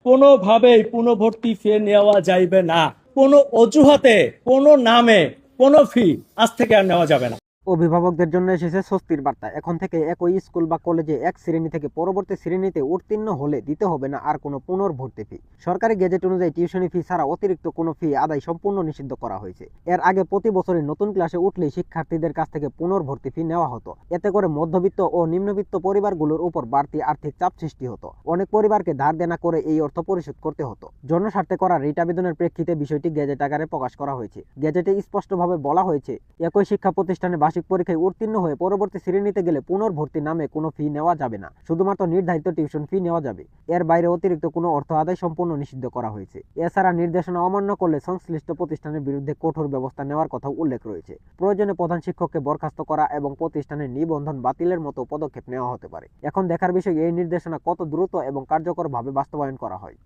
কোনোভাবেই পুনর্ভর্তি ফি নেওয়া যাইবে না। কোনো অজুহাতে, কোনো নামে, কোনো ফি আজ থেকে আর নেওয়া যাবে না। অভিভাবকদের জন্য এসেছে স্বস্তির বার্তা। এখন থেকে একই স্কুল বা কলেজে এক শ্রেণী থেকে পরবর্তী শ্রেণীতে উত্তীর্ণ হলে দিতে হবে না আর কোনো পুনর্ভর্তি ফি। সরকারি গেজেট অনুযায়ী টিউশনি ফি ছাড়া অতিরিক্ত কোনো ফি আদায় সম্পূর্ণ নিষিদ্ধ করা হয়েছে। এর আগে প্রতি বছরই নতুন ক্লাসে উঠলেই শিক্ষার্থীদের কাছ থেকে পুনর্ভর্তি ফি নেওয়া হতো। এতে করে মধ্যবিত্ত ও নিম্নবিত্ত পরিবারগুলোর উপর বাড়তি আর্থিক চাপ সৃষ্টি হতো। অনেক পরিবারকে ধার দেনা করে এই অর্থ পরিশোধ করতে হতো। জনস্বার্থে করা রিট আবেদনের প্রেক্ষিতে বিষয়টি গেজেট আকারে প্রকাশ করা হয়েছে। গেজেটে স্পষ্টভাবে বলা হয়েছে, একই শিক্ষা প্রতিষ্ঠানে বার্ষিক পরীক্ষায় উত্তীর্ণ হয়ে পরবর্তী শ্রেণীতে গেলে পুনর্ভর্তি নামে কোনো ফি নেওয়া যাবে না। শুধুমাত্র নির্ধারিত টিউশন ফি নেওয়া যাবে। এর বাইরে অতিরিক্ত কোনো অর্থ আদায় সম্পূর্ণ নিষিদ্ধ করা হয়েছে। এছাড়া নির্দেশনা অমান্য করলে সংশ্লিষ্ট প্রতিষ্ঠানের বিরুদ্ধে কঠোর ব্যবস্থা নেওয়ার কথাও উল্লেখ রয়েছে। প্রয়োজনে প্রধান শিক্ষককে বরখাস্ত করা এবং প্রতিষ্ঠানের নিবন্ধন বাতিলের মতো পদক্ষেপ নেওয়া হতে পারে। এখন দেখার বিষয় এই নির্দেশনা কত দ্রুত এবং কার্যকরভাবে বাস্তবায়ন করা হয়।